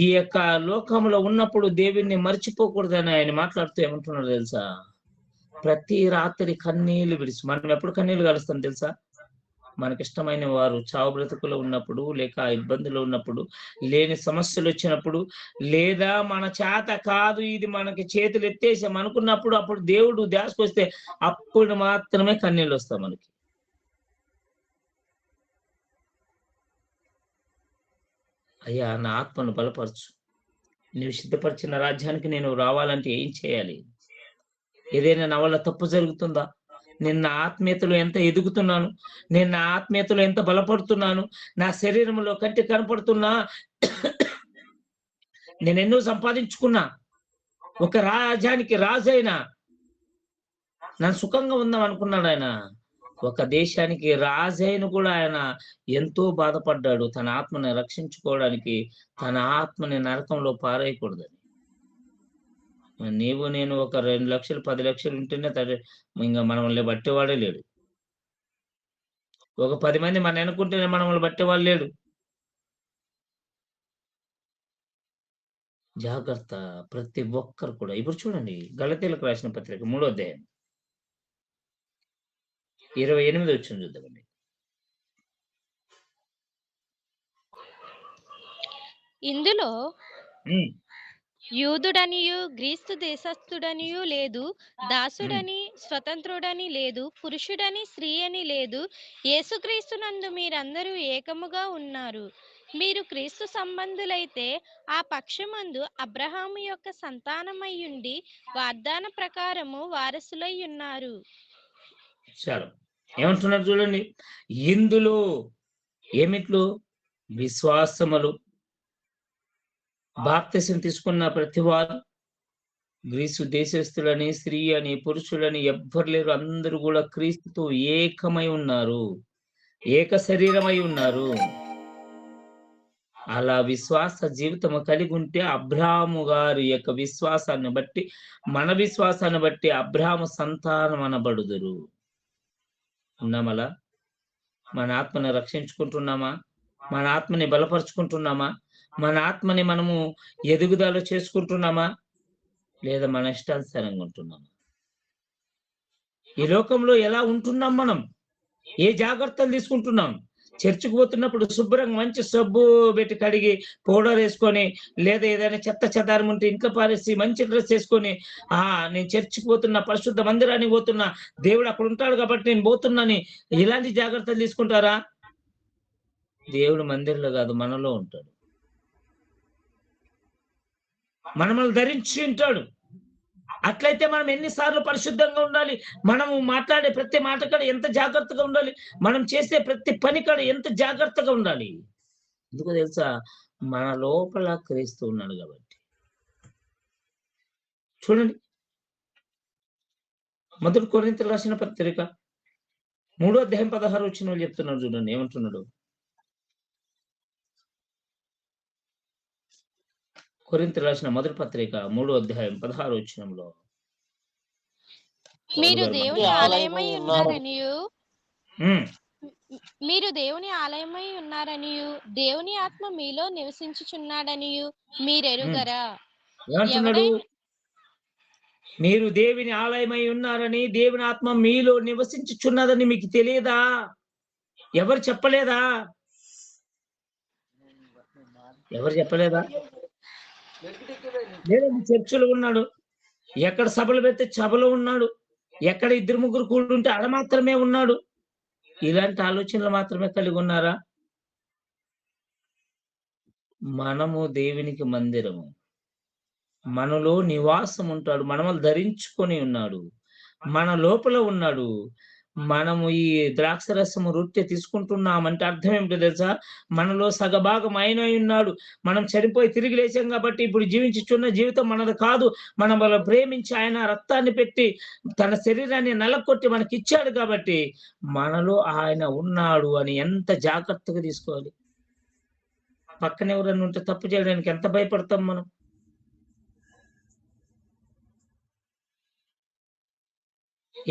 ఈ యొక్క లోకంలో ఉన్నప్పుడు దేవుణ్ణి మర్చిపోకూడదని ఆయన మాట్లాడుతూ ఏమంటున్నాడు తెలుసా? ప్రతి రాత్రి కన్నీళ్లు విడిచి. మనం ఎప్పుడు కన్నీళ్లు కలుస్తాం తెలుసా? మనకిష్టమైన వారు చావు బ్రతుకులో ఉన్నప్పుడు, లేక ఇబ్బందులు ఉన్నప్పుడు, లేని సమస్యలు వచ్చినప్పుడు, లేదా మన చేత కాదు ఇది మనకి చేతులు ఎత్తేసాం అనుకున్నప్పుడు, అప్పుడు దేవుడు ధ్యాసకొస్తే అప్పుడు మాత్రమే కన్నీళ్ళు వస్తాయి మనకి. అయ్యా నా ఆత్మను బలపరచు, నీవు సిద్ధపరిచిన రాజ్యానికి నేను రావాలంటే ఏం చేయాలి? ఏదైనా నా వల్ల తప్పు జరుగుతుందా? నేను నా ఆత్మీయతలో ఎంత ఎదుగుతున్నాను, నేను నా ఆత్మీయతలో ఎంత బలపడుతున్నాను, నా శరీరంలో కంటి కనపడుతున్నా, నేను ఎన్నో సంపాదించుకున్నా, ఒక రాజ్యానికి రాజైనా నన్ను సుఖంగా ఉందాం అనుకున్నాడు ఆయన. ఒక దేశానికి రాజైన కూడా ఆయన ఎంతో బాధపడ్డాడు తన ఆత్మని రక్షించుకోవడానికి, తన ఆత్మని నరకంలో పారేయకూడదని. నీవు నేను ఒక 2 లక్షలు 10 లక్షలు ఉంటేనే ఇంకా మనల్ని బట్టేవాడే లేడు. ఒక 10 మంది మన అనుకుంటేనే మనల్ని బట్టేవాడు లేడు. జాగ్రత్త ప్రతి ఒక్కరు కూడా. ఇప్పుడు చూడండి గలతీయులకు రాసిన పత్రిక 3వ అధ్యాయం 28 వచ్చింది చూద్దామండి. ఇందులో యూదుడనియు గ్రీస్తు దేశస్థుడనియు లేదు, దాసుడని స్వతంత్రుడని లేదు, పురుషుడని స్త్రీ అని లేదు, యేసుక్రీస్తునందు మీరందరూ ఏకముగా ఉన్నారు. మీరు క్రీస్తు సంబంధులైతే ఆ పక్షమందు అబ్రహాము యొక్క సంతానమయ్యుండి వాగ్దాన ప్రకారము వారసులై ఉన్నారు. చాలు ఏమంటున్నారు చూడండి. ఇందులో ఏమిట్లు? విశ్వాసములు. బాప్తిసం తీసుకున్న ప్రతి వారు, గ్రీసు దేశస్థులని, స్త్రీ అని, పురుషులని ఎవ్వరు లేరు. అందరూ కూడా క్రీస్తుతో ఏకమై ఉన్నారు, ఏక శరీరమై ఉన్నారు. అలా విశ్వాస జీవితం కలిగి ఉంటే అబ్రాహాము గారి యొక్క విశ్వాసాన్ని బట్టి, మన విశ్వాసాన్ని బట్టి అబ్రాహాము సంతానం అనబడుదురు. ఉన్నామలా? మన ఆత్మని రక్షించుకుంటున్నామా? మన ఆత్మని బలపరుచుకుంటున్నామా? మన ఆత్మని మనము ఎదుగుదల చేసుకుంటున్నామా? లేదా మన ఇష్టానుసారంగా ఉంటున్నామా? ఈ లోకంలో ఎలా ఉంటున్నాం? మనం ఏ జాగ్రత్తలు తీసుకుంటున్నాం? చర్చికి పోతున్నప్పుడు శుభ్రంగా మంచి సబ్బు పెట్టి కడిగి పౌడర్ వేసుకొని, లేదా ఏదైనా చెత్త చెదారం ఉంటే ఇంట్లో పారేసి మంచి డ్రెస్ వేసుకొని, నేను చర్చికి పోతున్నా, పరిశుద్ధ మందిరానికి పోతున్నా, దేవుడు అక్కడ ఉంటాడు కాబట్టి నేను పోతున్నాని ఇలాంటి జాగ్రత్తలు తీసుకుంటారా? దేవుడు మందిరంలో కాదు, మనలో ఉంటాడు. మనల్ని ధరించి ఉంటాడు. అట్లయితే మనం ఎన్నిసార్లు పరిశుద్ధంగా ఉండాలి. మనము మాట్లాడే ప్రతి మాట కాడ ఎంత జాగ్రత్తగా ఉండాలి. మనం చేసే ప్రతి పని కాడ ఎంత జాగ్రత్తగా ఉండాలి. ఎందుకో తెలుసా? మన లోపల క్రీస్తు ఉన్నాడు కాబట్టి. చూడండి, మొదటి కొరింథీయులకు రాసిన పత్రిక 3వ అధ్యాయం 16 వచనంలో చెప్తున్నాడు చూడండి, ఏమంటున్నాడు? కొరింథీయులకు రాసిన మొదటి పత్రిక 3వ అధ్యాయం 16 వచనంలో మీరు పౌలు గారు దేవుని ఆలయమై ఆలయమై ఉన్నారు. ఉన్నారనియు ఉమ్, మీరు దేవుని ఆలయమై ఉన్నారనియు దేవుని ఆత్మ మీలో నివసించుచున్నాడనియు మీరెరుగరా? ఏమంటున్నాడు? ఎవడైనా మీరు దేవుని ఆలయమై ఉన్నారని, దేవుని ఆత్మ మీలో నివసించుచున్నదని మీకు తెలియదా? ఎవరు చెప్పలేదా? ఎవరు చెప్పలేదా? లేదండి, చర్చిలో ఉన్నాడు. ఎక్కడ సభలు పెడితే సభలో ఉన్నాడు. ఎక్కడ 2, 3 కూడుంటే ఆడ మాత్రమే ఉన్నాడు. ఇలాంటి ఆలోచనలు మాత్రమే కలిగి ఉన్నారా? మనము దేవునికి మందిరము. మనలో నివాసం ఉంటాడు. మనల్ని ధరించుకొని ఉన్నాడు. మన లోపల ఉన్నాడు. మనము ఈ ద్రాక్షరసము రొట్టె తీసుకుంటున్నామంటే అర్థం ఏమిటో తెలుసా? మనలో సగభాగం ఆయనై ఉన్నాడు. మనం చనిపోయి తిరిగి లేచాం కాబట్టి ఇప్పుడు జీవించుచున్న జీవితం మనది కాదు. మనం వాళ్ళ ప్రేమించి ఆయన రక్తాన్ని పెట్టి తన శరీరాన్ని నలగొట్టి మనకిచ్చాడు కాబట్టి మనలో ఆయన ఉన్నాడు అని ఎంత జాగ్రత్తగా తీసుకోవాలి. పక్కన ఎవరైనా ఉంటే తప్పు చేయడానికి ఎంత భయపడతాం మనం.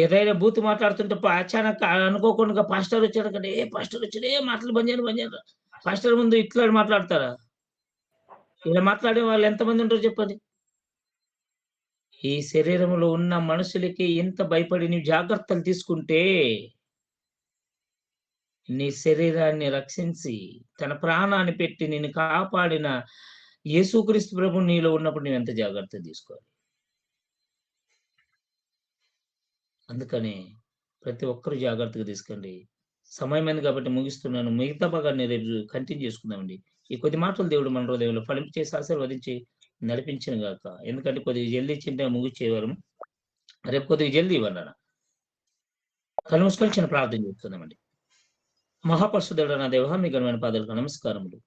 ఏదైనా బూతు మాట్లాడుతుంటే అచానక్ అనుకోకుండా పాస్టర్ వచ్చాడు కదా, ఏ పాస్టర్ వచ్చాడు, ఏ మాటలు బంద్ చేయండి, బంద్ చేయండి. పాస్టర్ ముందు ఇట్లా మాట్లాడతారా? ఇలా మాట్లాడే వాళ్ళు ఎంతమంది ఉంటారో చెప్పండి. ఈ శరీరంలో ఉన్న మనుషులకి ఎంత భయపడి నీవు జాగ్రత్తలు తీసుకుంటే, నీ శరీరాన్ని రక్షించి తన ప్రాణాన్ని పెట్టి నిన్ను కాపాడిన యేసుక్రీస్తు ప్రభువు నీలో ఉన్నప్పుడు నువ్వెంత జాగ్రత్త తీసుకోవాలి. అందుకని ప్రతి ఒక్కరు జాగ్రత్తగా తీసుకోండి. సమయమైంది కాబట్టి ముగిస్తున్నాను. మిగతా భాగాన్ని రేపు కంటిన్యూ చేసుకుందామండి. ఈ కొద్ది మాటలు దేవుడు మన హృదయంలో ఫలింపచేసి ఆశీర్వదించి నడిపించును గాక. ఎందుకంటే కొద్దిగా జల్దీ ఇచ్చింటే ముగిచ్చేవారము. రేపు కొద్దిగా జల్దీ ఇవ్వండి అన్న. కళ్ళు మూసుకొని చిన్న ప్రార్థన చేస్తున్నామండి. మహాపరిశుద్ధుడా నా దేవా, మీ ఘనమైన పాదాలకు నమస్కారములు.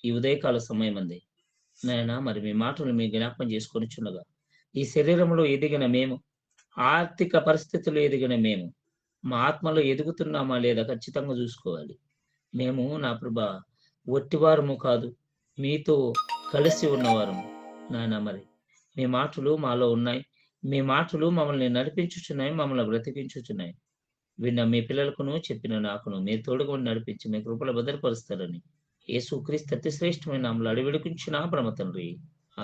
ఈ ఉదయకాల సమయమంది నాయనా, మరి మీ మాటలు మీ జ్ఞాపకం చేసుకొనిచుండగా, ఈ శరీరంలో ఎదిగిన మేము, ఆర్థిక పరిస్థితుల్లో ఎదిగిన మేము, మా ఆత్మలో ఎదుగుతున్నామా లేదా ఖచ్చితంగా చూసుకోవాలి. మేము నా ప్రభా ఒట్టివారము కాదు, మీతో కలిసి ఉన్నవారము. నాయనా, మరి మీ మాటలు మాలో ఉన్నాయి. మీ మాటలు మమ్మల్ని నడిపించుచున్నాయి, మమ్మల్ని బ్రతికించుచున్నాయి. విన్న మీ పిల్లలకును చెప్పిన నాకును మీరు తోడుగా ఉండి నడిపించి మీ కృపలో భద్రపరుస్తారని యేసుక్రీస్తు అతి శ్రేష్టమైన నామములో అడివేడుకుంటున్నా పరమ తండ్రి.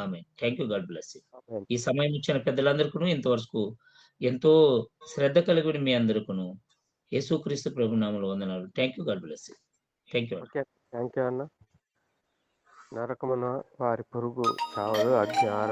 Amen. Thank you. God bless you. Amen. ఈ సమయం ఇచ్చిన పెద్దలందరికీ ఇంతవరకు ఎంతో శ్రద్ధ కలిగిన మీ అందరికీ యేసుక్రీస్తు ప్రభు నామములో వందనాలు. Thank you. God bless you. Thank you. Okay. Thank you అన్న. నరకమున వారి పురుగు చావదు, అగ్ని ఆరదు.